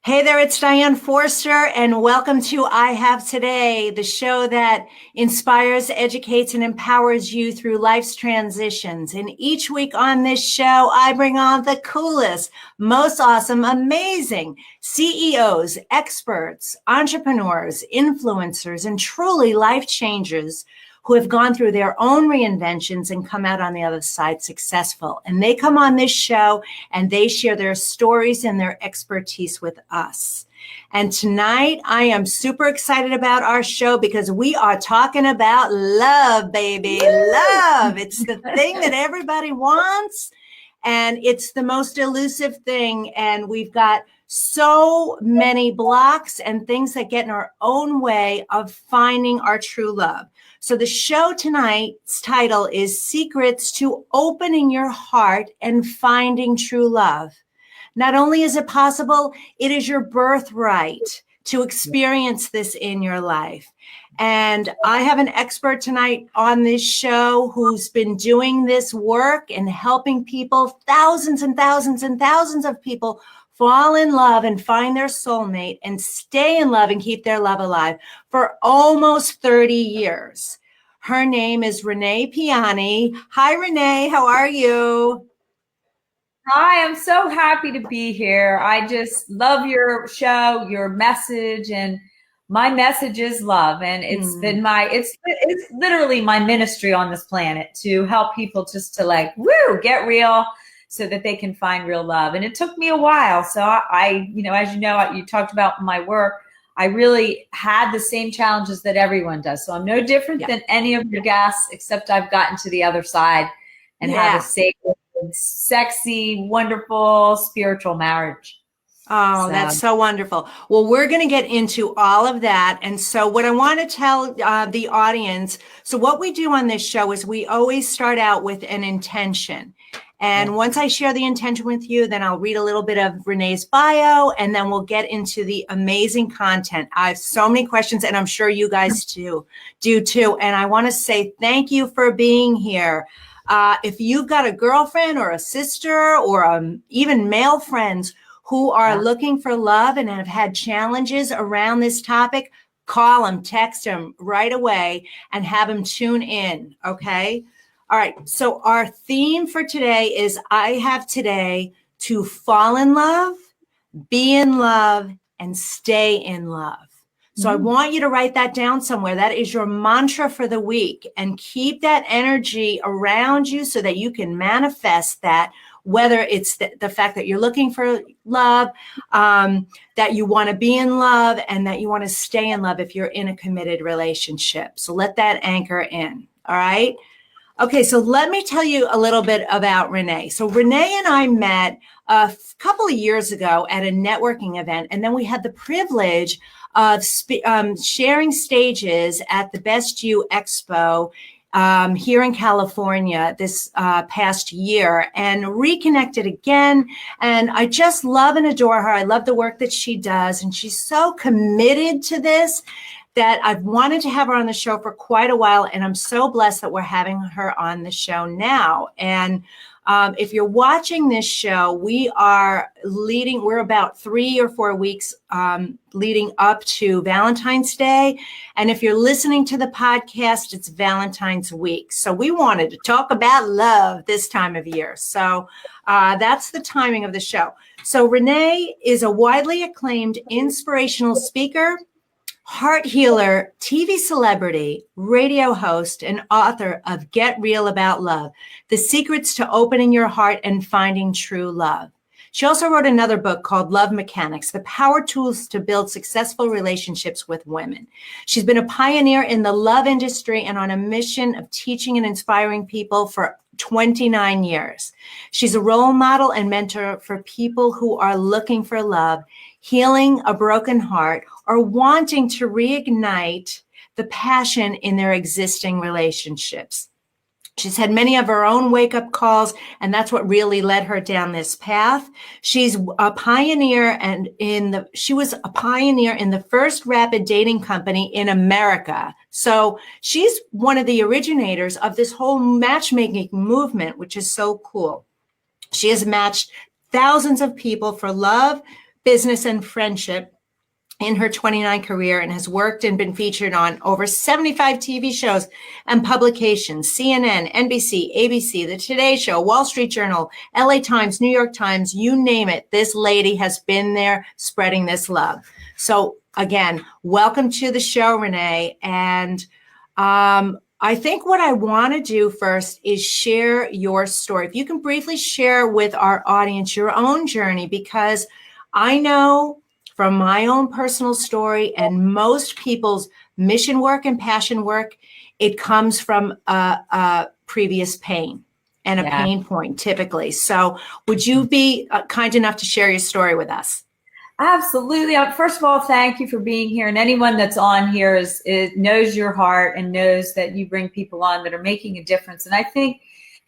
Hey there, it's Diane Forster, and welcome to I Have Today, the show that inspires, educates, and empowers you through life's transitions. And each week on this show, I bring on the coolest, most awesome, amazing CEOs, experts, entrepreneurs, influencers, and truly life changers who have gone through their own reinventions and come out on the other side successful. And they come on this show and they share their stories and their expertise with us. And tonight, I am super excited about our show because we are talking about love, baby. Woo! Love. It's the thing that everybody wants, and it's the most elusive thing. And we've got so many blocks and things that get in our own way of finding our true love. So the show tonight's title is Secrets to Opening Your Heart and Finding True Love. Not only is it possible, it is your birthright to experience this in your life. And I have an expert tonight on this show who's been doing this work and helping people, thousands and thousands and thousands of people, fall in love and find their soulmate and stay in love and keep their love alive for almost 30 years. Her name is Renee Piani. Hi, Renee. How are you? Hi, I'm so happy to be here. I just love your show, your message, and my message is love. And it's been it's literally my ministry on this planet to help people just to get real so that they can find real love. And it took me a while. So I as you know, you talked about my work. I really had the same challenges that everyone does. So I'm no different than any of your guests, except I've gotten to the other side and have a sacred, sexy, wonderful, spiritual marriage. Oh, that's so wonderful. Well, we're going to get into all of that. And so what I want to tell the audience, so what we do on this show is we always start out with an intention. And once I share the intention with you, then I'll read a little bit of Renee's bio, and then we'll get into the amazing content. I have so many questions, and I'm sure you guys do too. And I want to say thank you for being here. If you've got a girlfriend or a sister or even male friends who are looking for love and have had challenges around this topic, call them, text them right away, and have them tune in, okay? All right, so our theme for today is I have today to fall in love, be in love, and stay in love. So I want you to write that down somewhere. That is your mantra for the week, and keep that energy around you so that you can manifest that, whether it's the fact that you're looking for love, that you want to be in love, and that you want to stay in love if you're in a committed relationship. So let that anchor in, all right? Okay, so let me tell you a little bit about Renee. So Renee and I met a couple of years ago at a networking event, and then we had the privilege of sharing stages at the Best You Expo here in California this past year, and reconnected again. And I just love and adore her. I love the work that she does, and she's so committed to this that I've wanted to have her on the show for quite a while, and I'm so blessed that we're having her on the show now. And if you're watching this show, we're about 3 or 4 weeks leading up to Valentine's Day. And if you're listening to the podcast, it's Valentine's week. So we wanted to talk about love this time of year. So that's the timing of the show. So Renee is a widely acclaimed inspirational speaker, heart healer, TV celebrity, radio host, and author of Get Real About Love, The Secrets to Opening Your Heart and Finding True Love. She also wrote another book called Love Mechanics, The Power Tools to Build Successful Relationships with Women. She's been a pioneer in the love industry and on a mission of teaching and inspiring people for 29 years. She's a role model and mentor for people who are looking for love, healing a broken heart, or wanting to reignite the passion in their existing relationships. She's had many of her own wake-up calls, and that's what really led her down this path. She's a pioneer, and she was a pioneer in the first rapid dating company in America. So she's one of the originators of this whole matchmaking movement, which is so cool. She has matched thousands of people for love, business, and friendship in her 29 career, and has worked and been featured on over 75 TV shows and publications: CNN, NBC, ABC, The Today Show, Wall Street Journal, LA Times, New York Times, you name it. This lady has been there spreading this love. So again, welcome to the show, Renee. And I think what I want to do first is share your story. If you can briefly share with our audience your own journey, because I know from my own personal story and most people's mission work and passion work, it comes from a previous pain and a pain point typically. So would you be kind enough to share your story with us? Absolutely. First of all, thank you for being here. And anyone that's on here knows your heart and knows that you bring people on that are making a difference. And I think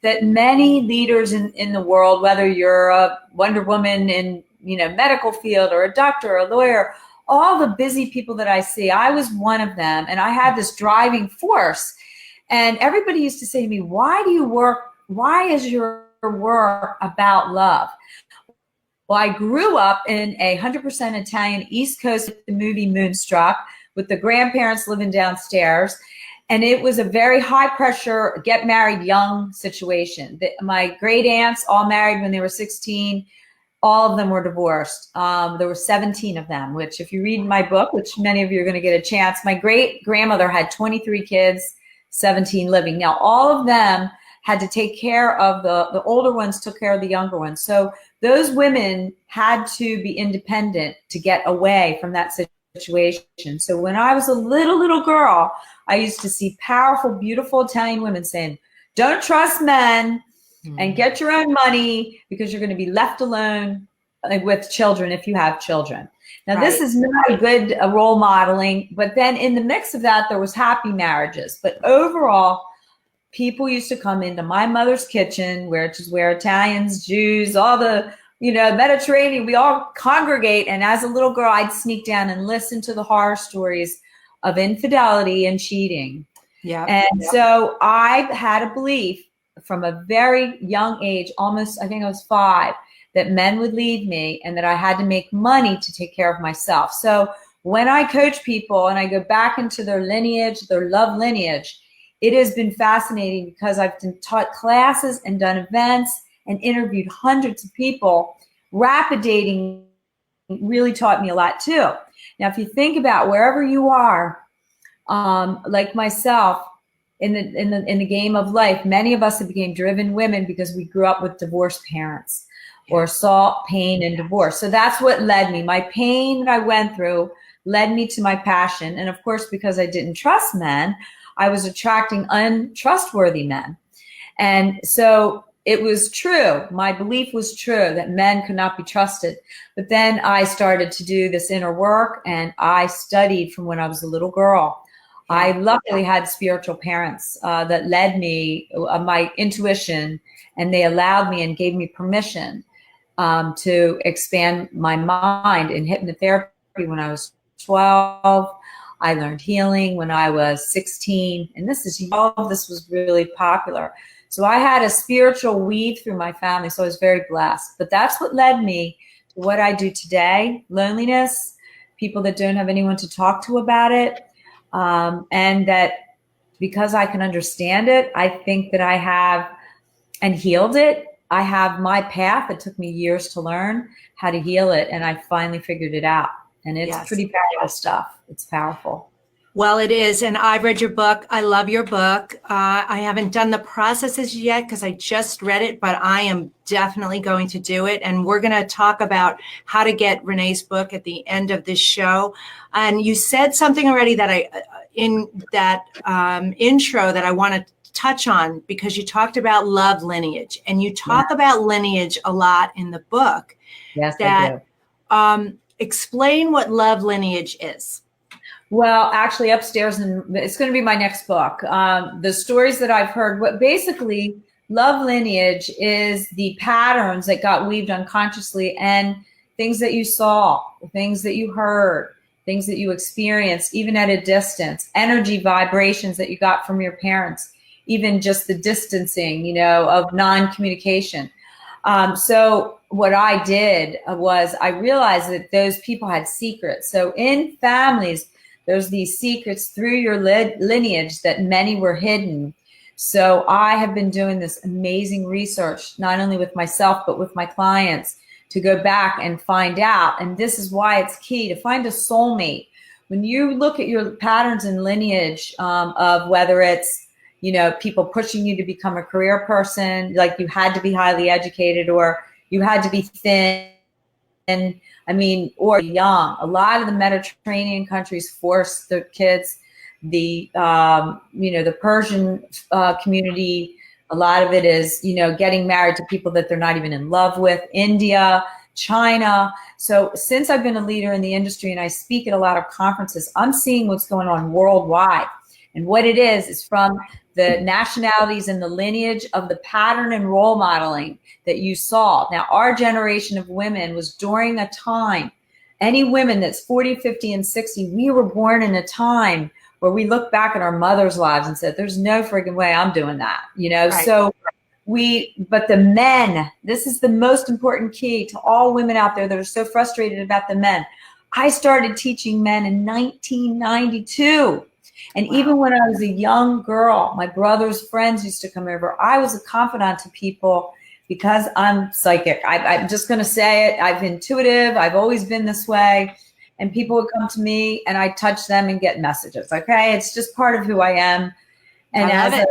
that many leaders in the world, whether you're a Wonder Woman in medical field or a doctor or a lawyer, all the busy people that I see, I was one of them. And I had this driving force. And everybody used to say to me, why is your work about love? Well, I grew up in a 100% Italian East Coast, the movie Moonstruck, with the grandparents living downstairs. And it was a very high pressure, get married young situation. My great aunts all married when they were 16. All of them were divorced. There were 17 of them, which if you read my book, which many of you are going to get a chance, my great grandmother had 23 kids, 17 living. Now, all of them had to take care of the older ones, took care of the younger ones. So those women had to be independent to get away from that situation. So when I was a little girl, I used to see powerful, beautiful Italian women saying, don't trust men and get your own money because you're going to be left alone with children if you have children. Now, This is not a good role modeling, but then in the mix of that, there was happy marriages. But overall, people used to come into my mother's kitchen, which is where Italians, Jews, all the, Mediterranean, we all congregate. And as a little girl, I'd sneak down and listen to the horror stories of infidelity and cheating. So I had a belief from a very young age, almost, I think I was 5, that men would leave me and that I had to make money to take care of myself. So when I coach people and I go back into their lineage, their love lineage, it has been fascinating because I've taught classes and done events and interviewed hundreds of people. Rapid dating really taught me a lot too. Now, if you think about wherever you are, like myself, in the game of life, many of us have become driven women because we grew up with divorced parents or saw pain and divorce. So that's what led me. My pain that I went through led me to my passion. And of course, because I didn't trust men, I was attracting untrustworthy men. And so it was true. My belief was true that men could not be trusted. But then I started to do this inner work and I studied from when I was a little girl. I luckily had spiritual parents that led me, my intuition, and they allowed me and gave me permission to expand my mind in hypnotherapy when I was 12. I learned healing when I was 16, and all of this was really popular. So I had a spiritual weave through my family, so I was very blessed. But that's what led me to what I do today: loneliness, people that don't have anyone to talk to about it. And that because I can understand it, I think that I have and healed it. I have my path. It took me years to learn how to heal it. And I finally figured it out. And it's pretty powerful stuff. It's powerful. Well, it is. And I've read your book. I love your book. I haven't done the processes yet because I just read it, but I am definitely going to do it. And we're going to talk about how to get Renee's book at the end of this show. And you said something already that in that intro that I want to touch on, because you talked about love lineage, and you talk about lineage a lot in the book. Yes, I do. Explain what love lineage is. Well, actually upstairs, and it's going to be my next book. The stories that I've heard, what basically love lineage is the patterns that got weaved unconsciously and things that you saw, things that you heard, things that you experienced, even at a distance, energy vibrations that you got from your parents, even just the distancing, of non-communication. So what I did was I realized that those people had secrets. So in families, there's these secrets through your lineage that many were hidden. So I have been doing this amazing research, not only with myself, but with my clients, to go back and find out. And this is why it's key to find a soulmate. When you look at your patterns and lineage of whether it's, you know, people pushing you to become a career person, like you had to be highly educated or you had to be thin, and I mean, or young. A lot of the Mediterranean countries force their kids, the the Persian community, a lot of it is, you know, getting married to people that they're not even in love with. India, China. So since I've been a leader in the industry and I speak at a lot of conferences, I'm seeing what's going on worldwide. And what it is from the nationalities and the lineage of the pattern and role modeling that you saw. Now, our generation of women was during a time, any women that's 40, 50, and 60, we were born in a time where we look back at our mothers' lives and said, there's no freaking way I'm doing that, you know? Right. So but the men, this is the most important key to all women out there that are so frustrated about the men. I started teaching men in 1992. And wow. Even when I was a young girl, my brother's friends used to come over. I was a confidant to people because I'm psychic. I'm just going to say it. I'm intuitive. I've always been this way. And people would come to me and I touch them and get messages. Okay. It's just part of who I am. And as a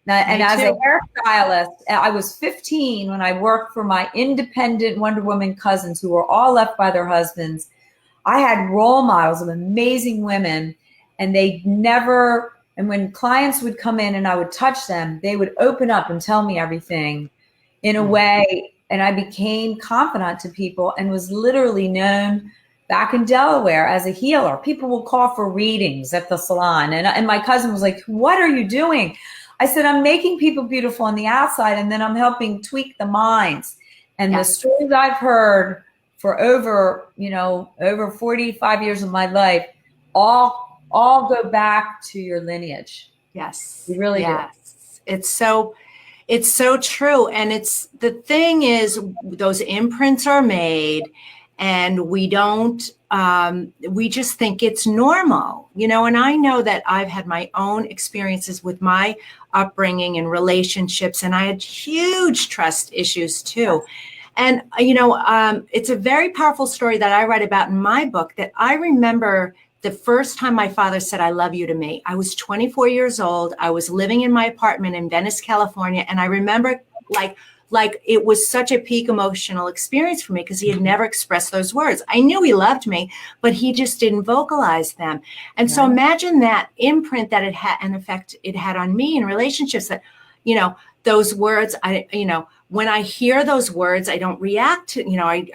hairstylist, I was 15 when I worked for my independent Wonder Woman cousins who were all left by their husbands. I had role models of amazing women. And and when clients would come in and I would touch them, they would open up and tell me everything in a way. And I became confidant to people and was literally known back in Delaware as a healer. People will call for readings at the salon. And my cousin was like, what are you doing? I said, I'm making people beautiful on the outside. And then I'm helping tweak the minds. And the stories I've heard for over 45 years of my life, all go back to your lineage. Yes. You really do. It's so true. And the thing is, those imprints are made and we just think it's normal, you know, and I know that I've had my own experiences with my upbringing and relationships, and I had huge trust issues too. And, it's a very powerful story that I write about in my book that I remember. The first time my father said, I love you to me, I was 24 years old. I was living in my apartment in Venice, California. And I remember like it was such a peak emotional experience for me because he had never expressed those words. I knew he loved me, but he just didn't vocalize them. And so imagine that imprint that it had, an effect it had on me in relationships that, those words, when I hear those words, I don't react to,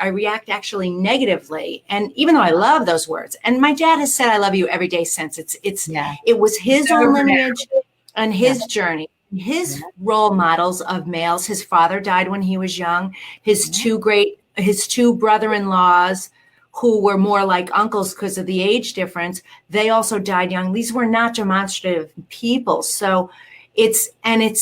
I react actually negatively. And even though I love those words, and my dad has said, I love you every day since it was his own lineage and his journey, his role models of males. His father died when he was young. His two brother-in-laws who were more like uncles because of the age difference, they also died young. These were not demonstrative people. So it's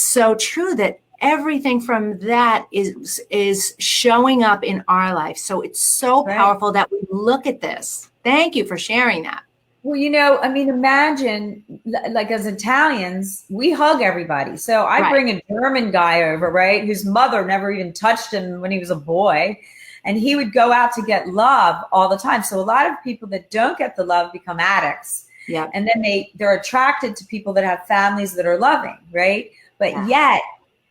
so true that everything from that is showing up in our life. So it's so powerful that we look at this. Thank you for sharing that. Well, imagine like as Italians, we hug everybody. So I bring a German guy over, right, whose mother never even touched him when he was a boy. And he would go out to get love all the time. So a lot of people that don't get the love become addicts. Yeah. And then they're attracted to people that have families that are loving, right? But yet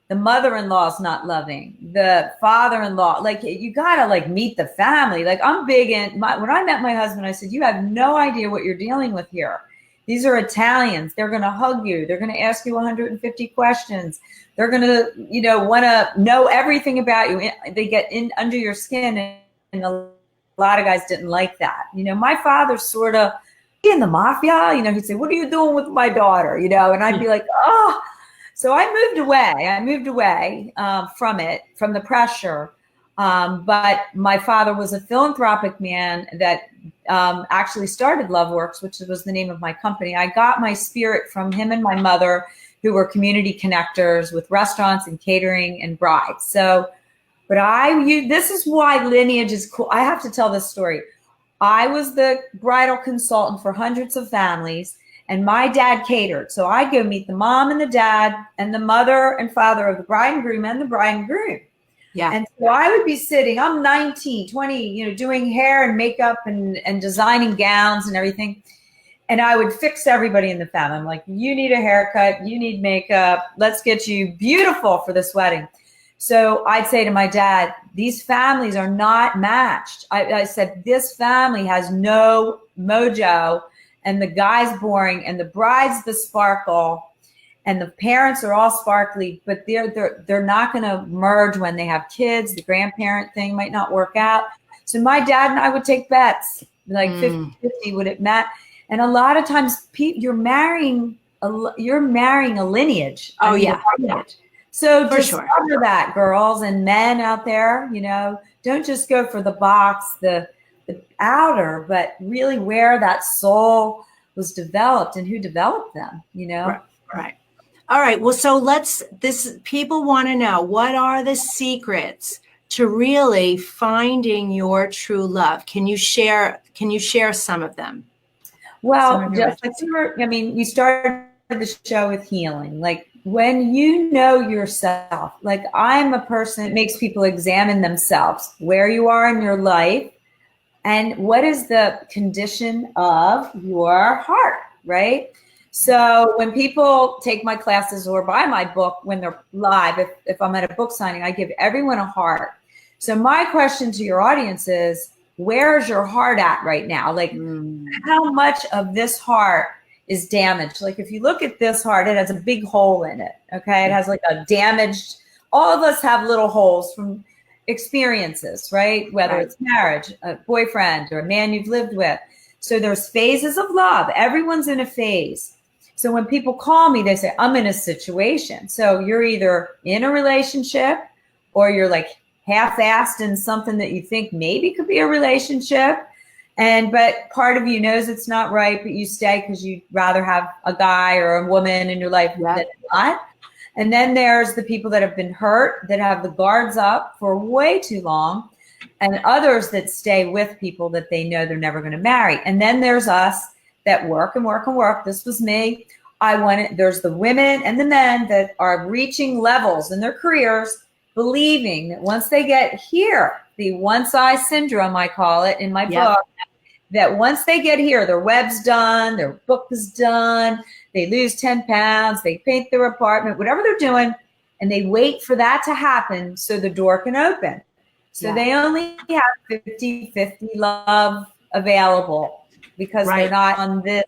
the mother-in-law is not loving, the father-in-law, like you gotta meet the family. Like I'm big in when I met my husband, I said, you have no idea what you're dealing with here. These are Italians. They're going to hug you. They're going to ask you 150 questions. They're going to, want to know everything about you. They get in under your skin. And a lot of guys didn't like that. My father's sort of in the mafia, he'd say, what are you doing with my daughter? And I'd be like, oh. So I moved away from the pressure. But my father was a philanthropic man that actually started LoveWorks, which was the name of my company. I got my spirit from him and my mother, who were community connectors with restaurants and catering and brides. So But this is why lineage is cool. I have to tell this story. I was the bridal consultant for hundreds of families, and my dad catered. So I'd go meet the mom and the dad and the mother and father of the bride and groom and the bride and groom. Yeah. And so I would be sitting, I'm 19, 20, doing hair and makeup and designing gowns and everything. And I would fix everybody in the family. I'm like, you need a haircut, you need makeup, let's get you beautiful for this wedding. So I'd say to my dad, these families are not matched. I said, this family has no mojo, and the guy's boring, and the bride's the sparkle, and the parents are all sparkly, but they're not going to merge when they have kids. The grandparent thing might not work out. So my dad and I would take bets, like 50-50, would it match? And a lot of times you're marrying a lineage. Oh, yeah. Lineage. So For just sure. remember that, girls and men out there, don't just go for the box, the outer, but really where that soul was developed and who developed them, Right. All right. Well, so people want to know, what are the secrets to really finding your true love? Can you share some of them? Well, just like you started the show with healing. Like when you know yourself, like I'm a person that makes people examine themselves, where you are in your life and what is the condition of your heart, right? So when people take my classes or buy my book when they're live, if I'm at a book signing, I give everyone a heart. So my question to your audience is, where's your heart at right now? Like how much of this heart is damaged? Like if you look at this heart, it has a big hole in it. Okay. It has like a damaged, all of us have little holes from experiences, right? Whether it's marriage, a boyfriend or a man you've lived with. So there's phases of love. Everyone's in a phase. So when people call me, they say, I'm in a situation. So you're either in a relationship or you're like half-assed in something that you think maybe could be a relationship. But part of you knows it's not right, but you stay because you'd rather have a guy or a woman in your life than not. And then there's the people that have been hurt, that have the guards up for way too long, and others that stay with people that they know they're never going to marry. And then there's us that work and work and work. This was me. There's the women and the men that are reaching levels in their careers, believing that once they get here, the one size syndrome, I call it in my book, that once they get here, their web's done, their book is done, they lose 10 pounds, they paint their apartment, whatever they're doing, and they wait for that to happen so the door can open. So they only have 50-50 love available because they're not on this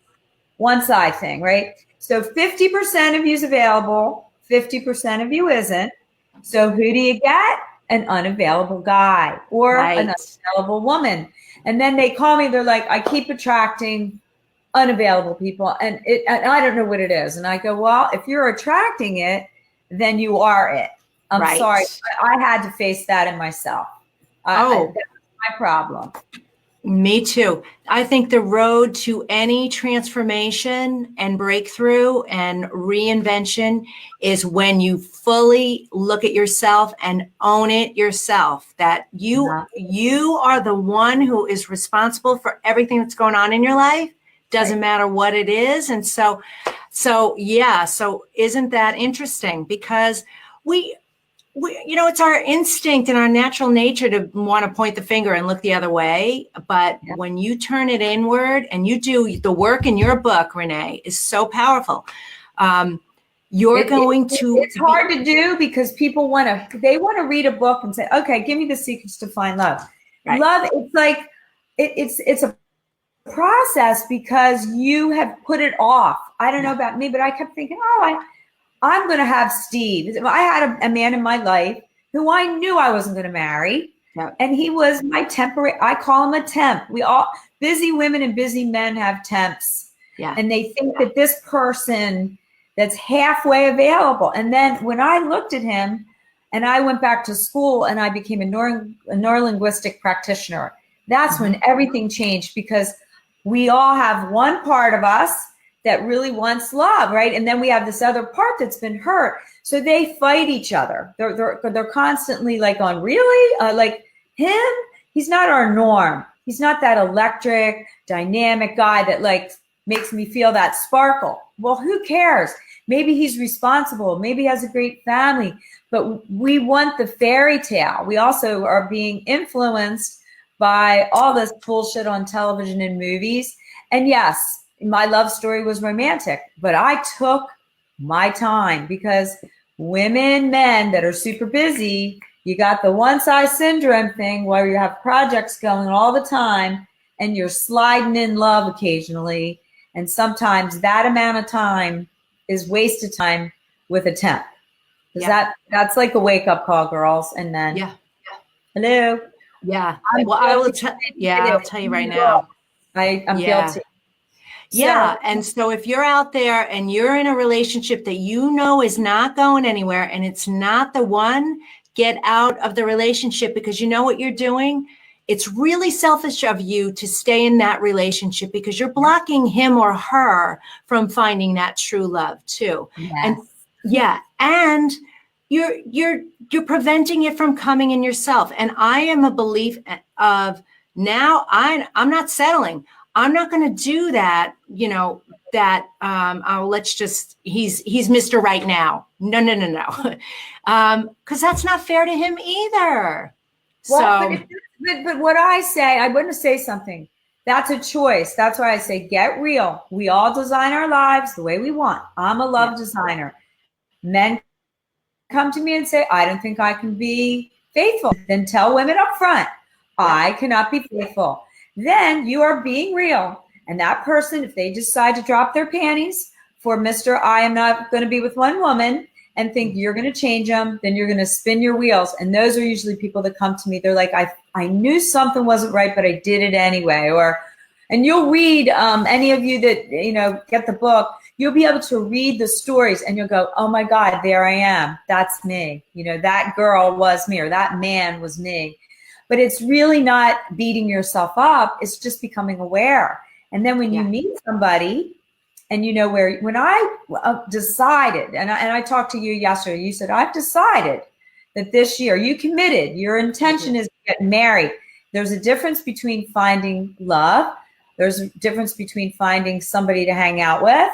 one side thing, right? So 50% of you is available, 50% of you isn't. So who do you get? An unavailable guy or an unavailable woman. And then they call me, they're like, I keep attracting unavailable people and I don't know what it is. And I go, well, if you're attracting it, then you are it. I'm sorry. I had to face that in myself. That was my problem. Me too. I think the road to any transformation and breakthrough and reinvention is when you fully look at yourself and own it yourself, that you are the one who is responsible for everything that's going on in your life. Doesn't matter what it is. And so isn't that interesting? Because we it's our instinct and our natural nature to want to point the finger and look the other way. But when you turn it inward and you do the work in your book, Renee, is so powerful. It's hard to do because people want to read a book and say, okay, give me the secrets to find love. Right. Love, it's like, it's a process because you have put it off. I don't know about me, but I kept thinking, I'm going to have Steve. I had a man in my life who I knew I wasn't going to marry. Yep. And he was my temporary, I call him a temp. Busy women and busy men have temps. Yeah. And they think that this person that's halfway available. And then when I looked at him and I went back to school and I became a neurolinguistic practitioner, that's when everything changed, because we all have one part of us that really wants love, right? And then we have this other part that's been hurt. So they fight each other. They're constantly like on, really? Like him? He's not our norm. He's not that electric, dynamic guy that like makes me feel that sparkle. Well, who cares? Maybe he's responsible. Maybe he has a great family. But we want the fairy tale. We also are being influenced by all this bullshit on television and movies. And yes, my love story was romantic, but I took my time because women, men that are super busy, you got the one size syndrome thing where you have projects going all the time and you're sliding in love occasionally. And sometimes that amount of time is wasted time with a temp. That's like a wake up call, girls and men. Yeah. Hello. Yeah. Well, I'll tell you right now. I'm guilty. Yeah. And so if you're out there and you're in a relationship that you know is not going anywhere and it's not the one, get out of the relationship, because you know what you're doing? It's really selfish of you to stay in that relationship because you're blocking him or her from finding that true love too. Yes. And you're preventing it from coming in yourself. And I am a belief of now I'm not settling. I'm not going to do that, let's just, he's Mr. Right Now. No. Because that's not fair to him either. Well, but what I say, I want to say something. That's a choice. That's why I say, get real. We all design our lives the way we want. I'm a love designer. Men come to me and say, I don't think I can be faithful. Then tell women up front, I cannot be faithful. Then you are being real. And that person, if they decide to drop their panties for Mr. I am not going to be with one woman and think you're going to change them, then you're going to spin your wheels. And those are usually people that come to me. They're like, I knew something wasn't right, but I did it anyway. And you'll read, any of you that, get the book, you'll be able to read the stories and you'll go, oh my God, there I am. That's me. That girl was me or that man was me. But it's really not beating yourself up. It's just becoming aware. And then when you meet somebody and when I decided, and I talked to you yesterday, you said, I've decided that this year, you committed, your intention is to get married. There's a difference between finding love. There's a difference between finding somebody to hang out with.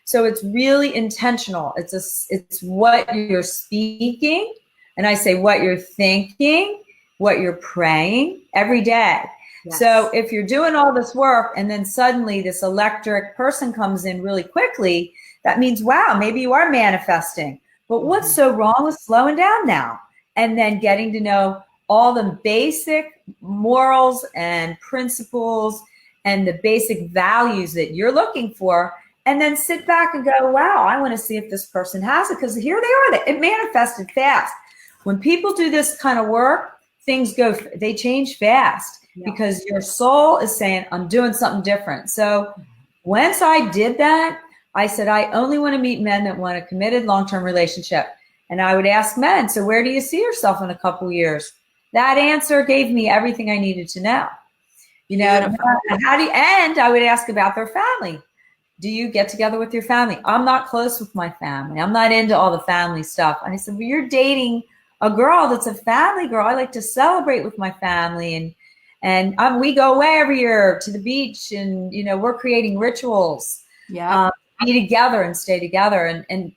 So it's really intentional. It's what you're speaking. And I say what you're thinking, what you're praying every day. Yes. So if you're doing all this work and then suddenly this electric person comes in really quickly, that means, wow, maybe you are manifesting. But what's so wrong with slowing down now? And then getting to know all the basic morals and principles and the basic values that you're looking for. And then sit back and go, wow, I want to see if this person has it. Because here they are. It manifested fast. When people do this kind of work, they change fast because your soul is saying, I'm doing something different. So once I did that, I said, I only want to meet men that want a committed long-term relationship. And I would ask men, so where do you see yourself in a couple years? That answer gave me everything I needed to know. And I would ask about their family. Do you get together with your family? I'm not close with my family. I'm not into all the family stuff. And I said, well, you're dating a girl that's a family girl. I like to celebrate with my family, and we go away every year to the beach, and we're creating rituals. Be together and stay together, and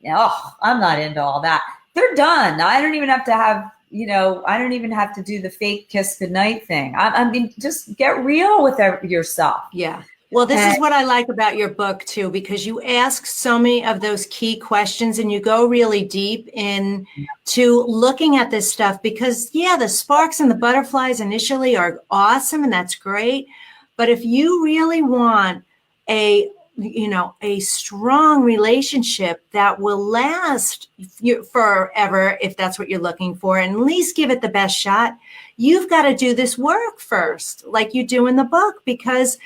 I'm not into all that. They're done. I don't even have to have I don't even have to do the fake kiss goodnight thing. I mean, just get real with yourself. Yeah. Well, this is what I like about your book too, because you ask so many of those key questions and you go really deep into looking at this stuff because the sparks and the butterflies initially are awesome and that's great. But if you really want a strong relationship that will last forever, if that's what you're looking for, and at least give it the best shot, you've got to do this work first, like you do in the book, because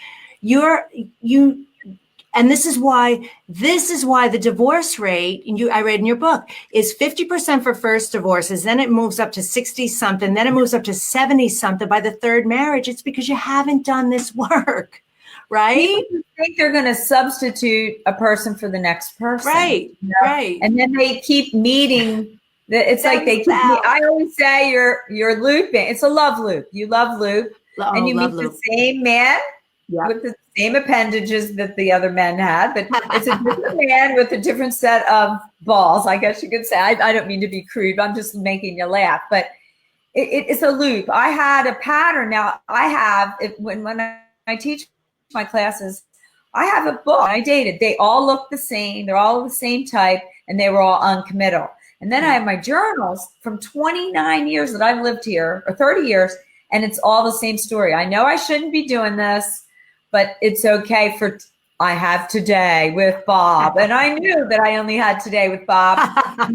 and this is why the divorce rate, I read in your book, is 50% for first divorces. Then it moves up to 60 something. Then it moves up to 70 something by the third marriage. It's because you haven't done this work. right? People think they're going to substitute a person for the next person. Right, you know? right. And then they keep meeting. It's like they keep. I always say you're looping. It's a love loop. You love loop, and you meet the same man with the same appendages that the other men had, but it's a different man with a different set of balls. I guess you could say. I don't mean to be crude. I'm just making you laugh, but it's a loop. I had a pattern. Now I have when I teach my classes, I have a book. I dated. They all look the same. They're all the same type, and they were all uncommittal. And then I have my journals from 29 years that I've lived here, or 30 years, and it's all the same story. I know I shouldn't be doing this, but it's okay for I have today with Bob. And I knew that I only had today with Bob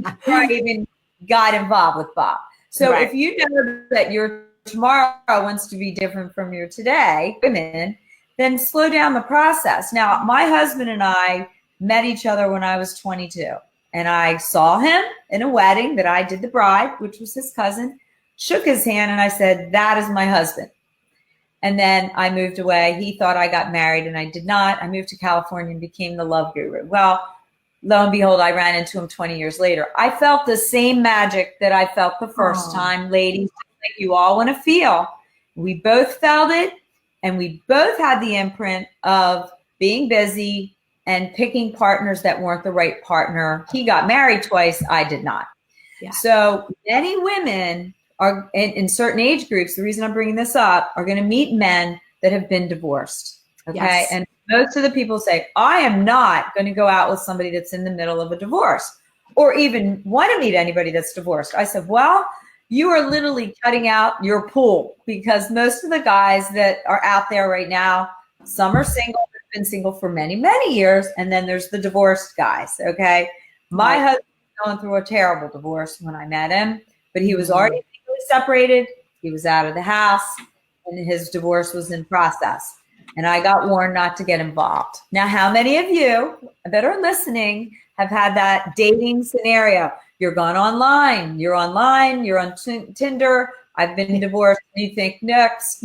before I even got involved with Bob. So if you know that your tomorrow wants to be different from your today, women, then slow down the process. Now, my husband and I met each other when I was 22. And I saw him in a wedding that I did the bride, which was his cousin, shook his hand, and I said, that is my husband. And then I moved away. He thought I got married, and I did not. I moved to California and became the love guru. Well, lo and behold, I ran into him 20 years later. I felt the same magic that I felt the first time, ladies, like you all want to feel. We both felt it, and we both had the imprint of being busy and picking partners that weren't the right partner. He got married twice. I did not. Yeah. So many women are in certain age groups. The reason I'm bringing this up are going to meet men that have been divorced. Okay. Yes. And most of the people say, I am not going to go out with somebody that's in the middle of a divorce or even want to meet anybody that's divorced. I said, well, you are literally cutting out your pool because most of the guys that are out there right now, some are single, been single for many, many years. And then there's the divorced guys. Okay. My husband was going through a terrible divorce when I met him, but he was already legally separated. He was out of the house and his divorce was in process. And I got warned not to get involved. Now, how many of you that are listening have had that dating scenario? You're gone online, you're on Tinder. I've been divorced. And you think next.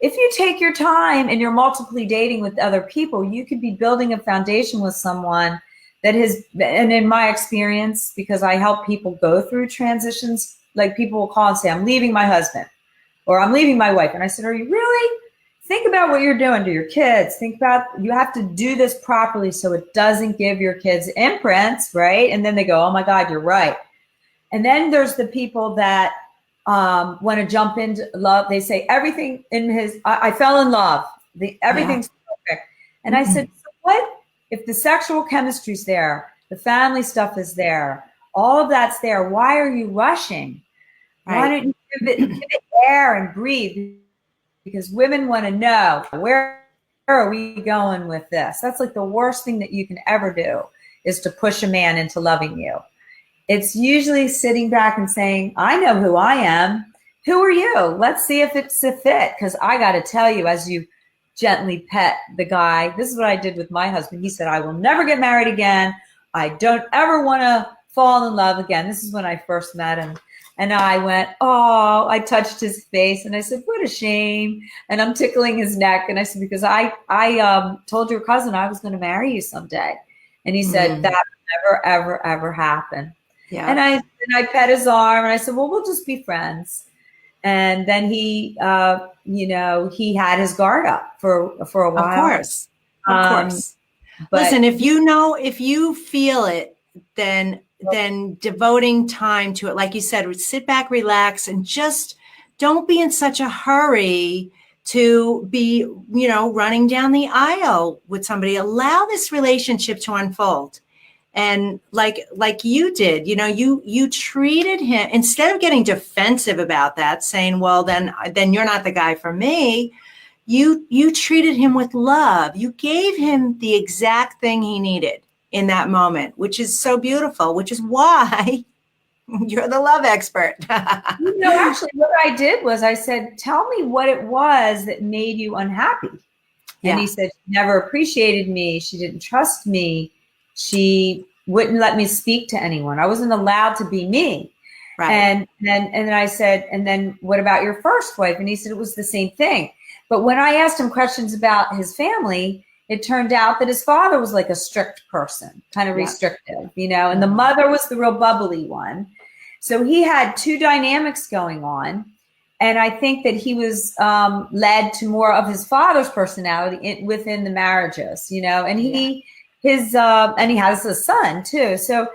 If you take your time and you're multiply dating with other people, you could be building a foundation with someone that has, and in my experience, because I help people go through transitions, like people will call and say, I'm leaving my husband or I'm leaving my wife. And I said, are you really? Think about what you're doing to your kids. Think about, you have to do this properly so it doesn't give your kids imprints, right? And then they go, oh my God, you're right. And then there's the people that want to jump into love. They say everything in I fell in love. Everything's perfect. And I said, so what if the sexual chemistry's there, the family stuff is there, all of that's there, why are you rushing? Right. Why don't you give it air and breathe? Because women want to know, where are we going with this? That's like the worst thing that you can ever do is to push a man into loving you. It's usually sitting back and saying, I know who I am. Who are you? Let's see if it's a fit. Because I got to tell you, as you gently pet the guy, this is what I did with my husband. He said, I will never get married again. I don't ever want to fall in love again. This is when I first met him. And I went, oh, I touched his face. And I said, what a shame. And I'm tickling his neck. And I said, because I told your cousin I was going to marry you someday. And he said, that will never, ever, ever happen. Yeah. And I pet his arm and I said, well, we'll just be friends. And then he, he had his guard up for a while. Of course. But listen, if you feel it, then devoting time to it, like you said, sit back, relax, and just don't be in such a hurry to be, running down the aisle with somebody. Allow this relationship to unfold. And like you did, you treated him, instead of getting defensive about that, saying, well, then you're not the guy for me. You treated him with love. You gave him the exact thing he needed in that moment, which is so beautiful, which is why you're the love expert. Actually, what I did was I said, tell me what it was that made you unhappy. Yeah. And he said, she never appreciated me. She didn't trust me. She wouldn't let me speak to anyone. I wasn't allowed to be me. Right. And then I said, and then what about your first wife? And he said, it was the same thing. But when I asked him questions about his family, it turned out that his father was like a strict person, kind of restrictive, you know, and the mother was the real bubbly one. So he had two dynamics going on. And I think that he was led to more of his father's personality within the marriages, you know, and he has a son too. So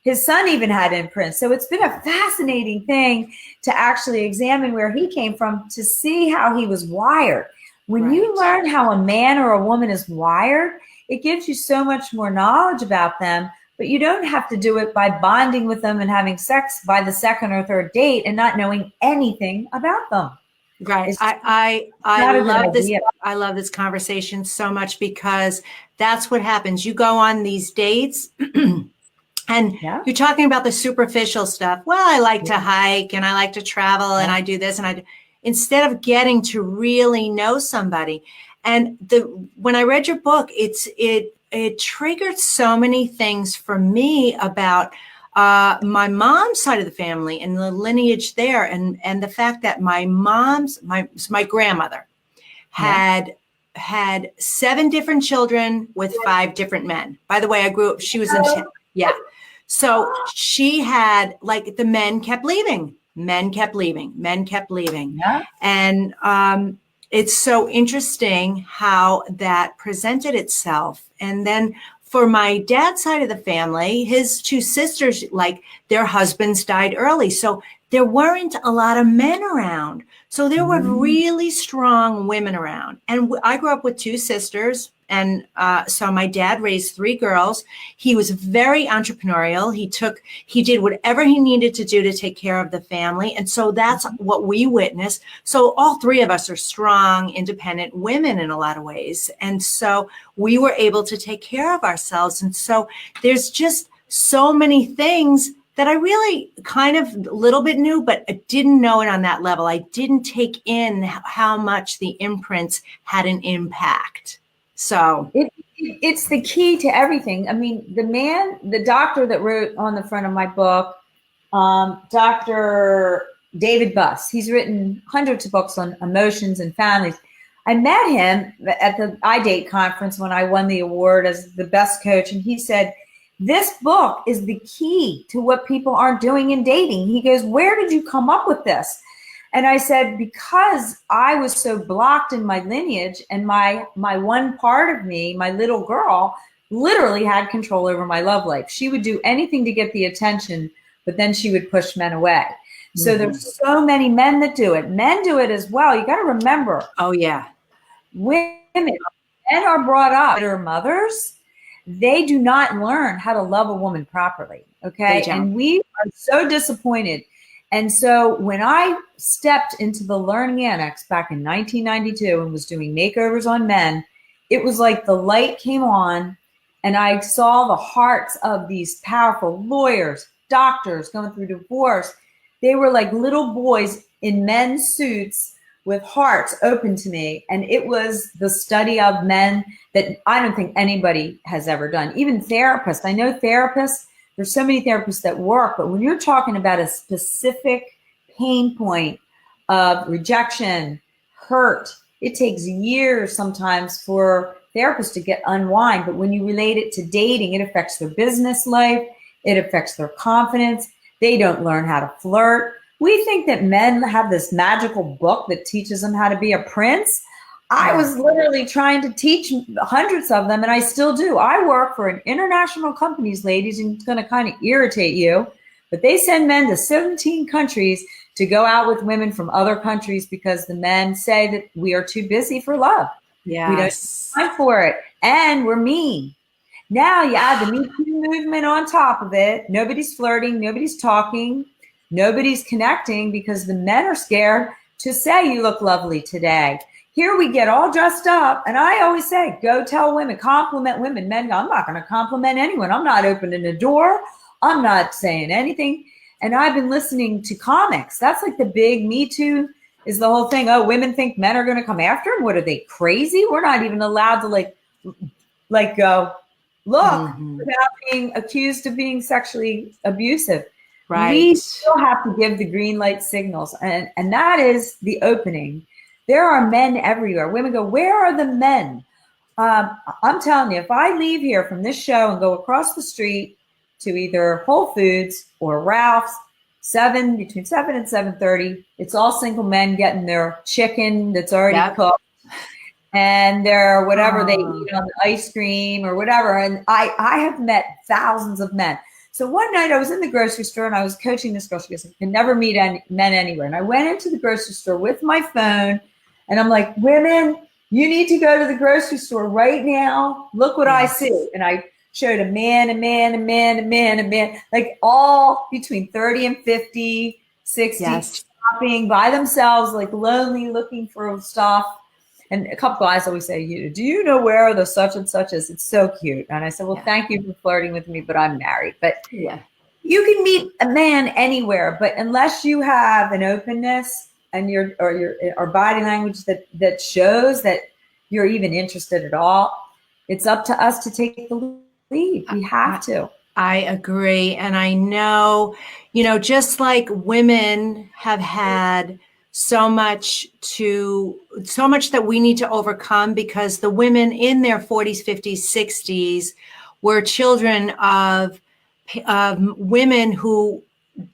his son even had imprints. So it's been a fascinating thing to actually examine where he came from, to see how he was wired. When you learn how a man or a woman is wired, it gives you so much more knowledge about them, but you don't have to do it by bonding with them and having sex by the second or third date and not knowing anything about them. Right. I love this. I love this conversation so much, because that's what happens. You go on these dates and you're talking about the superficial stuff. Well, I like to hike and I like to travel and I do this and I do, instead of getting to really know somebody. And when I read your book, it triggered so many things for me about my mom's side of the family and the lineage there, and the fact that my grandmother had 7 different children with 5 different men. By the way, I grew up, she was in, so she had, like, the men kept leaving. And it's so interesting how that presented itself. And then for my dad's side of the family, his 2 sisters, like, their husbands died early. So there weren't a lot of men around. So there were really strong women around. And I grew up with 2 sisters. And so my dad raised 3 girls. He was very entrepreneurial. He did whatever he needed to do to take care of the family. And so that's what we witnessed. So all 3 of us are strong, independent women in a lot of ways. And so we were able to take care of ourselves. And so there's just so many things that I really kind of a little bit knew, but I didn't know it on that level. I didn't take in how much the imprints had an impact. So it's the key to everything. I mean, the doctor that wrote on the front of my book, Dr. David Buss, he's written hundreds of books on emotions and families. I met him at the iDate conference when I won the award as the best coach. And he said, this book is the key to what people aren't doing in dating. He goes, where did you come up with this? And I said, because I was so blocked in my lineage, and my one part of me, my little girl, literally had control over my love life. She would do anything to get the attention, but then she would push men away. So there's so many men that do it. Men do it as well. You got to remember. Oh, yeah. Women, men are brought up, their mothers, they do not learn how to love a woman properly. Okay. And we are so disappointed. And so when I stepped into the Learning Annex back in 1992 and was doing makeovers on men, it was like the light came on and I saw the hearts of these powerful lawyers, doctors going through divorce. They were like little boys in men's suits with hearts open to me. And it was the study of men that I don't think anybody has ever done. Even therapists. I know therapists. There's so many therapists that work, but when you're talking about a specific pain point of rejection, hurt, it takes years sometimes for therapists to get unwind. But when you relate it to dating, it affects their business life. It affects their confidence. They don't learn how to flirt. We think that men have this magical book that teaches them how to be a prince. I was literally trying to teach hundreds of them, and I still do. I work for an international companies, ladies, and it's going to kind of irritate you, but they send men to 17 countries to go out with women from other countries because the men say that we are too busy for love. Yes. We don't have time for it, and we're mean. Now you add the Me Too movement on top of it. Nobody's flirting. Nobody's talking. Nobody's connecting because the men are scared to say you look lovely today. Here we get all dressed up, and I always say, go tell women, compliment women. Men go, I'm not going to compliment anyone. I'm not opening the door. I'm not saying anything. And I've been listening to comics. That's like the big Me Too is the whole thing. Oh, women think men are going to come after them. What are they, crazy? We're not even allowed to like go look without being accused of being sexually abusive. Right. We still have to give the green light signals. And that is the opening. there are men everywhere. Women go, where are the men? I'm telling you, if I leave here from this show and go across the street to either Whole Foods or Ralph's, between 7 and 7:30, it's all single men getting their chicken that's already cooked and their whatever they eat on the ice cream or whatever. And I have met thousands of men. So one night I was in the grocery store and I was coaching this girl. She goes, I can never meet men anywhere. And I went into the grocery store with my phone and I'm like, women, you need to go to the grocery store right now. Look what I see. And I showed a man, like all between 30 and 50, 60, shopping by themselves, like lonely, looking for stuff. And a couple guys always say, do you know where the such and such is? It's so cute. And I said, well, thank you for flirting with me, but I'm married. But you can meet a man anywhere, but unless you have an openness and your body language that shows that you're even interested at all, it's up to us to take the lead. We have to. I agree. And I know, just like women have had so much that we need to overcome because the women in their 40s, 50s, 60s were children of women who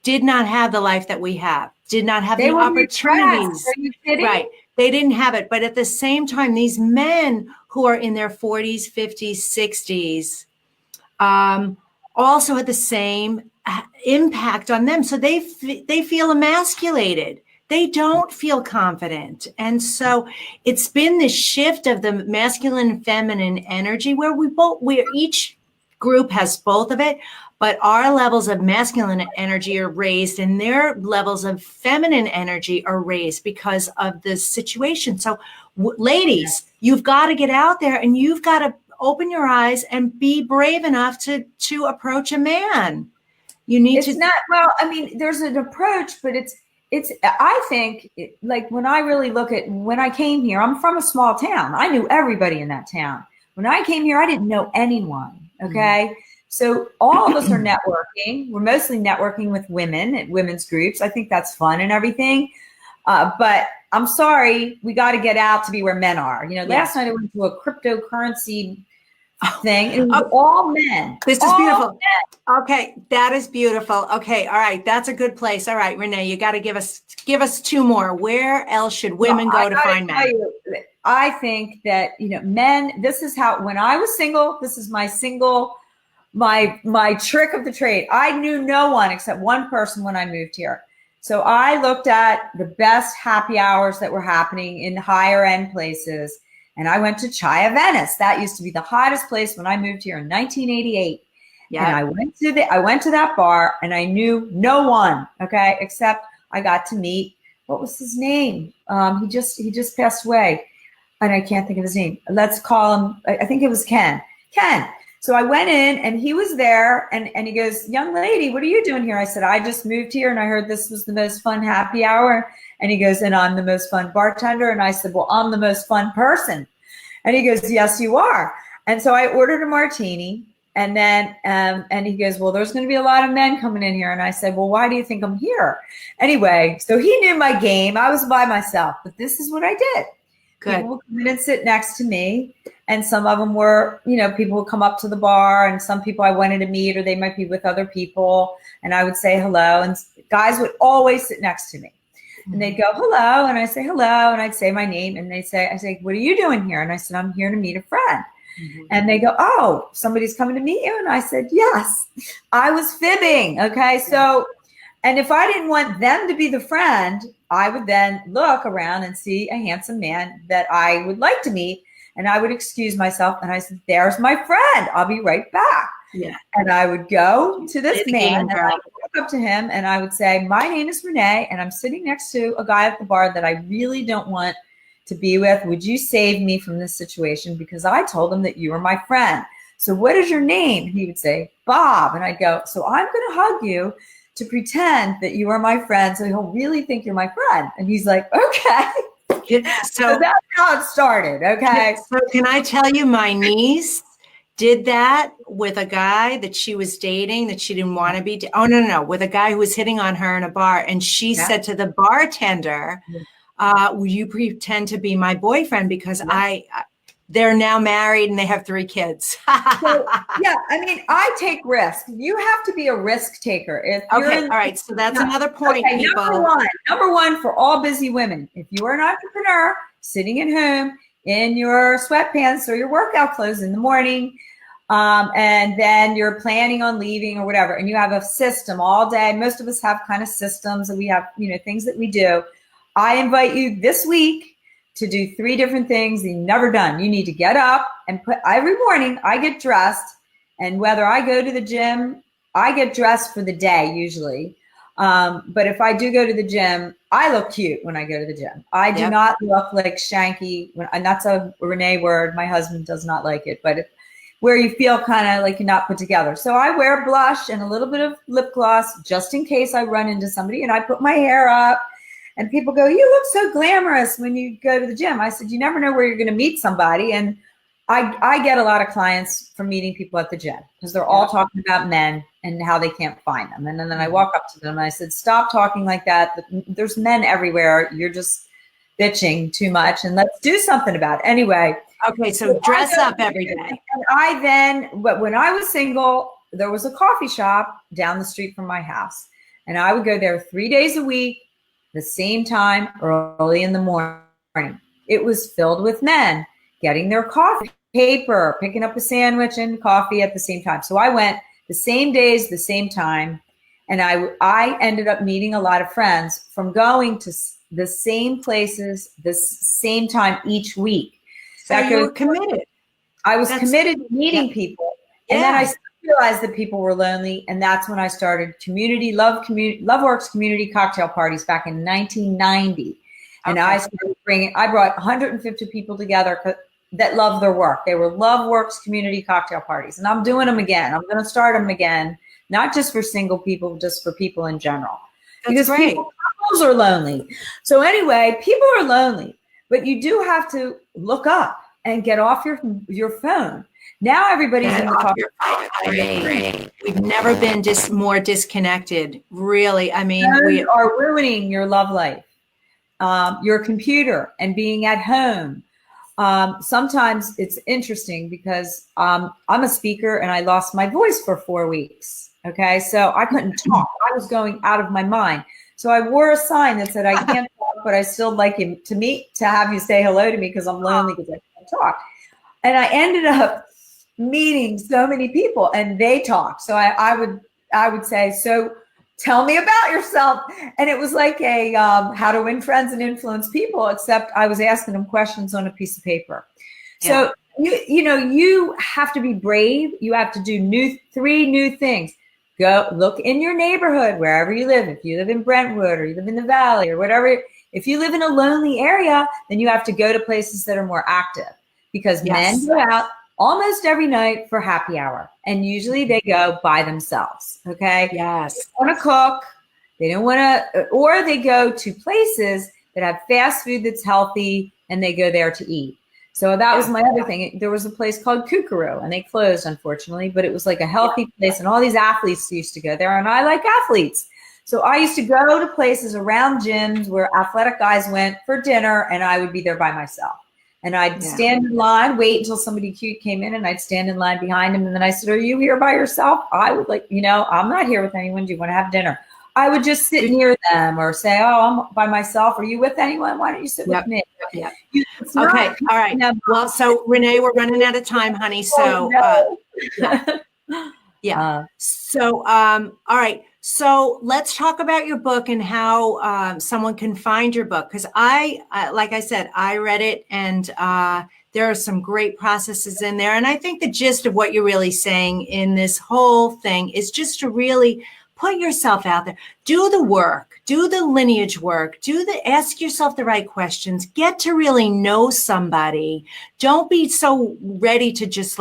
did not have the life that we have, did not have the opportunities. Are you kidding? Right. They didn't have it. But at the same time, these men who are in their 40s, 50s, 60s also had the same impact on them. So they feel emasculated. They don't feel confident. And so it's been this shift of the masculine and feminine energy where each group has both of it, but our levels of masculine energy are raised and their levels of feminine energy are raised because of this situation. So ladies, you've got to get out there and you've got to open your eyes and be brave enough to approach a man. You need to. It's not, well, I mean, there's an approach, but I think, like when I really look at when I came here, I'm from a small town. I knew everybody in that town. When I came here, I didn't know anyone. Okay. Mm-hmm. So all of us are networking. We're mostly networking with women at women's groups. I think that's fun and everything. But I'm sorry, we got to get out to be where men are. Last night I went to a cryptocurrency thing. It was all men. This is beautiful. Men. Okay, that is beautiful. Okay, all right, that's a good place. All right, Renee, you got to give us two more. Where else should women go to find men? I think that men. This is how. When I was single, this is my trick of the trade. I knew no one except one person when I moved here. So I looked at the best happy hours that were happening in higher end places. And I went to Chaya Venice. That used to be the hottest place when I moved here in 1988. Yeah. And I went to that bar and I knew no one, okay, except I got to meet, what was his name? He just passed away and I can't think of his name. Let's call him, I think it was Ken. So I went in and he was there and he goes, young lady, what are you doing here? I said, I just moved here and I heard this was the most fun happy hour. And he goes, and I'm the most fun bartender. And I said, well, I'm the most fun person. And he goes, yes, you are. And so I ordered a martini. And then, and he goes, well, there's going to be a lot of men coming in here. And I said, well, why do you think I'm here? Anyway, so he knew my game. I was by myself, but this is what I did. Good. People would come in and sit next to me. And some of them were, people would come up to the bar and some people I wanted to meet, or they might be with other people. And I would say hello. And guys would always sit next to me. And they'd go, hello. And I say, hello. And I'd say my name. And I say, what are you doing here? And I said, I'm here to meet a friend. Mm-hmm. And they go, oh, somebody's coming to meet you? And I said, yes, I was fibbing. Okay. So, and if I didn't want them to be the friend, I would then look around and see a handsome man that I would like to meet. And I would excuse myself. And I said, there's my friend. I'll be right back. Yeah. And I would go to this man and I would walk up to him and I would say, my name is Renee and I'm sitting next to a guy at the bar that I really don't want to be with. Would you save me from this situation? Because I told him that you were my friend. So what is your name? He would say, Bob. And I'd go, so I'm going to hug you to pretend that you are my friend. So he'll really think you're my friend. And he's like, okay. So that's how it started. Okay. So can I tell you, my niece did that with a guy that she was dating that she didn't want to be. No, with a guy who was hitting on her in a bar. And she said to the bartender, will you pretend to be my boyfriend because they're now married and they have 3 kids. So, yeah, I mean, I take risks. You have to be a risk taker. If you're Okay, all right. So that's another point, okay, people. Number one for all busy women. If you are an entrepreneur sitting at home in your sweatpants or your workout clothes in the morning, and then you're planning on leaving or whatever, and you have a system all day. Most of us have kind of systems, and we have, things that we do. I invite you this week to do 3 different things that you've never done. You need to get up and every morning I get dressed, and whether I go to the gym, I get dressed for the day usually. But if I do go to the gym, I look cute when I go to the gym. I do not look like shanky, and that's a Renee word. My husband does not like it, but where you feel kind of like you're not put together. So I wear blush and a little bit of lip gloss just in case I run into somebody, and I put my hair up. And people go, you look so glamorous when you go to the gym. I said, you never know where you're going to meet somebody. And I get a lot of clients from meeting people at the gym because they're all talking about men and how they can't find them. And then I walk up to them and I said, stop talking like that. There's men everywhere. You're just bitching too much, and let's do something about it. Anyway. Okay, so dress up every day. And when I was single, there was a coffee shop down the street from my house. And I would go there 3 days a week, the same time, early in the morning. It was filled with men getting their coffee, paper, picking up a sandwich and coffee at the same time. So I went the same days, the same time. And I ended up meeting a lot of friends from going to the same places, the same time each week. So you were committed. I was committed to meeting people. And then I realized that people were lonely, and that's when I started Love Works community cocktail parties back in 1990. And I started I brought 150 people together that love their work. They were Love Works community cocktail parties, and I'm doing them again. I'm going to start them again, not just for single people, just for people in general. Because couples are lonely. So anyway, people are lonely, but you do have to look up and get off your phone. Now everybody's in the car. We've never been more disconnected. Really, I mean, we are ruining your love life, your computer, and being at home. Sometimes it's interesting because I'm a speaker and I lost my voice for 4 weeks. Okay, so I couldn't talk. I was going out of my mind. So I wore a sign that said, "I can't talk, but I still like you to have you say hello to me because I'm lonely because I can't talk." And I ended up meeting so many people, and they talk. So I would say, so tell me about yourself. And it was like a how to win friends and influence people, except I was asking them questions on a piece of paper. So you have to be brave. You have to do 3 new things. Go look in your neighborhood, wherever you live. If you live in Brentwood or you live in the Valley or whatever, if you live in a lonely area, then you have to go to places that are more active, because men go out almost every night for happy hour, and usually they go by themselves. Okay. Yes. They don't want to cook. They don't want to, or they go to places that have fast food that's healthy, and they go there to eat. So that was my other thing. There was a place called Kookaroo, and they closed, unfortunately, but it was like a healthy place, and all these athletes used to go there, and I like athletes. So I used to go to places around gyms where athletic guys went for dinner, and I would be there by myself. And I'd stand in line, wait until somebody cute came in, and I'd stand in line behind him. And then I said, "Are you here by yourself?" I would I'm not here with anyone. Do you want to have dinner? I would just sit near them or say, "Oh, I'm by myself. Are you with anyone? Why don't you sit with me?" Yeah. Okay. All right. Well, so Renee, we're running out of time, honey. So, So, all right. So let's talk about your book and how someone can find your book. Because like I said, I read it, and there are some great processes in there. And I think the gist of what you're really saying in this whole thing is just to really put yourself out there, do the work, do the lineage work, ask yourself the right questions, get to really know somebody. Don't be so ready to just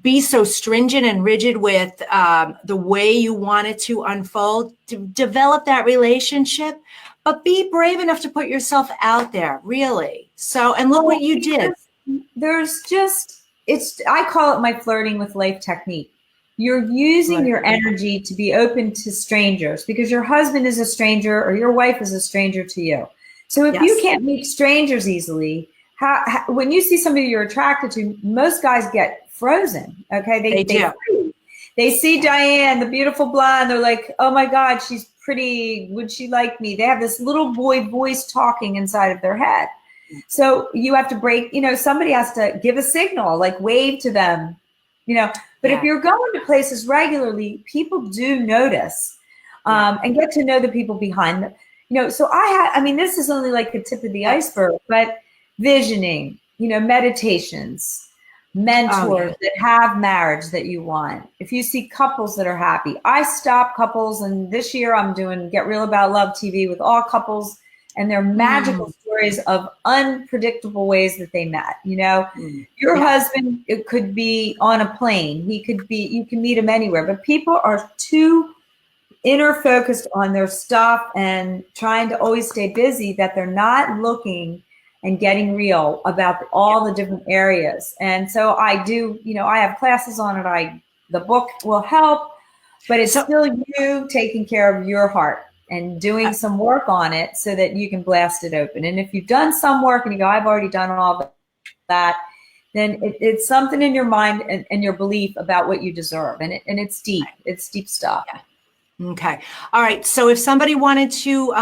be so stringent and rigid with the way you want it to unfold. To develop that relationship, but be brave enough to put yourself out there, really. So, and look what you did. I call it my flirting with life technique. You're using your energy to be open to strangers because your husband is a stranger or your wife is a stranger to you. So if you Yes. can't meet strangers easily, when you see somebody you're attracted to, most guys get frozen. Okay, They do. freeze. They see Diane, the beautiful blonde. They're like, "Oh my God, she's pretty. Would she like me?" They have this little boy voice talking inside of their head. So you have to break. Somebody has to give a signal, like wave to them. But if you're going to places regularly, people do notice, and get to know the people behind them. So this is only like the tip of the iceberg, but visioning, meditations, mentors that have marriage that you want. If you see couples that are happy, I stop couples, and this year I'm doing Get Real About Love TV with all couples and their magical stories of unpredictable ways that they met. Your husband, it could be on a plane. You can meet him anywhere, but people are too inner focused on their stuff and trying to always stay busy that they're not looking and getting real about all the different areas. And so I do, I have classes on it. The book will help, but it's still you taking care of your heart and doing some work on it so that you can blast it open. And if you've done some work and you go, I've already done all of that, then it's something in your mind and your belief about what you deserve. And it's deep. It's deep stuff. Yeah. Okay. All right. So if somebody wanted to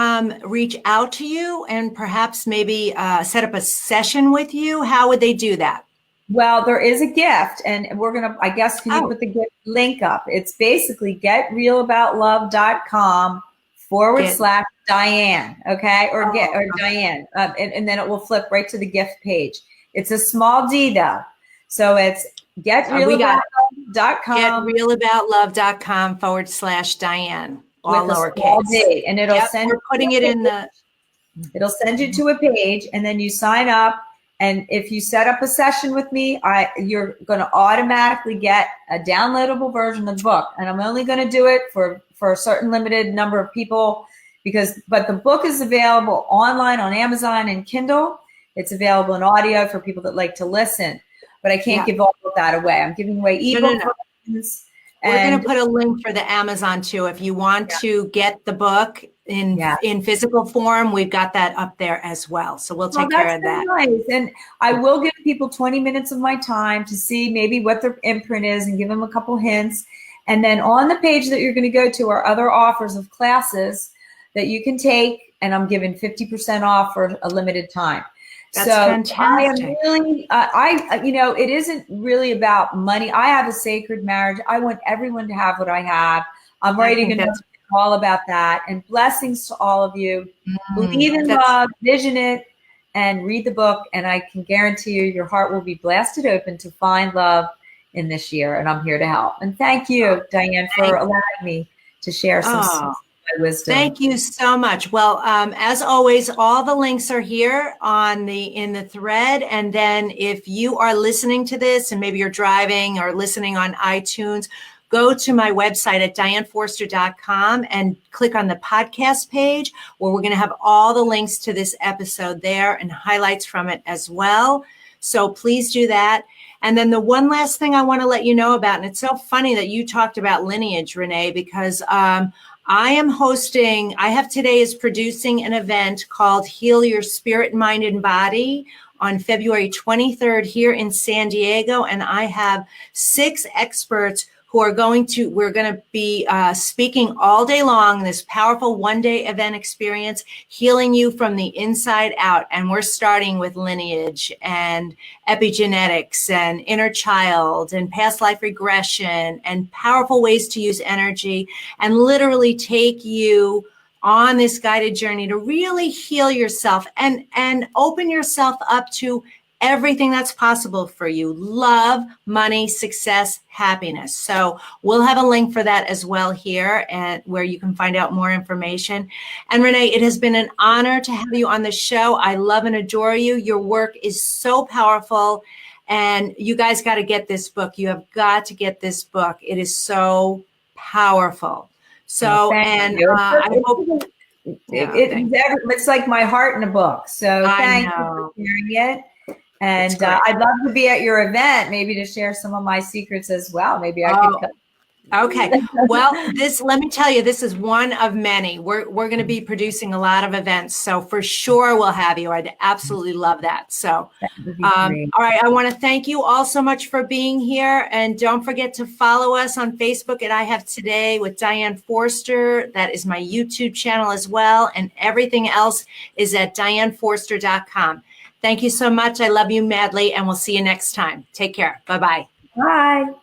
reach out to you and perhaps maybe set up a session with you, how would they do that? Well, there is a gift, and we're going to, I guess, can you put the gift link up? It's basically getrealaboutLove.com/Diane. Okay. Or Diane. And then it will flip right to the gift page. It's a small D though. So it's getrealaboutLove.com. GetrealaboutLove.com/Diane. All lowercase. D, and it'll send. We're putting it in the. It'll send you to a page, and then you sign up. And if you set up a session with me, you're going to automatically get a downloadable version of the book. And I'm only going to do it for a certain limited number of people but the book is available online on Amazon and Kindle. It's available in audio for people that like to listen. But I can't give all of that away. I'm giving away ebook versions. We're going to put a link for the Amazon too. If you want to get the book in physical form, we've got that up there as well. So we'll take care of that. Nice. And I will give people 20 minutes of my time to see maybe what their imprint is and give them a couple hints. And then on the page that you're going to go to are other offers of classes that you can take. And I'm giving 50% off for a limited time. That's fantastic. I am really, it isn't really about money. I have a sacred marriage. I want everyone to have what I have. I'm ready to know all about that. And blessings to all of you. Believe in love, vision it, and read the book. And I can guarantee you, your heart will be blasted open to find love in this year. And I'm here to help. And thank you, Diane, for allowing me to share some wisdom. Thank you so much. Well, as always, all the links are here in the thread. And then if you are listening to this and maybe you're driving or listening on iTunes, go to my website at dianeforster.com and click on the podcast page where we're going to have all the links to this episode there and highlights from it as well. So please do that. And then the one last thing I want to let you know about, and it's so funny that you talked about lineage, Renee, because I have today is producing an event called Heal Your Spirit, Mind, and Body on February 23rd here in San Diego. And I have 6 experts we're going to be speaking all day long, this powerful one-day event experience, healing you from the inside out. And we're starting with lineage and epigenetics and inner child and past life regression and powerful ways to use energy and literally take you on this guided journey to really heal yourself and open yourself up to everything that's possible for you: love, money, success, happiness. So we'll have a link for that as well here, and where you can find out more information. And Renee, it has been an honor to have you on the show. I love and adore you. Your work is so powerful, and you guys got to get this book. You have got to get this book. It is so powerful. So, I hope it's like my heart in a book. So thank you for sharing it. And I'd love to be at your event, maybe to share some of my secrets as well. Maybe I could come. Okay. Well, let me tell you, this is one of many. We're going to be producing a lot of events. So for sure we'll have you. I'd absolutely love that. So, That would be all great. right. I want to thank you all so much for being here. And don't forget to follow us on Facebook at I Have Today with Diane Forster. That is my YouTube channel as well. And everything else is at dianeforster.com. Thank you so much. I love you madly. And we'll see you next time. Take care. Bye-bye. Bye.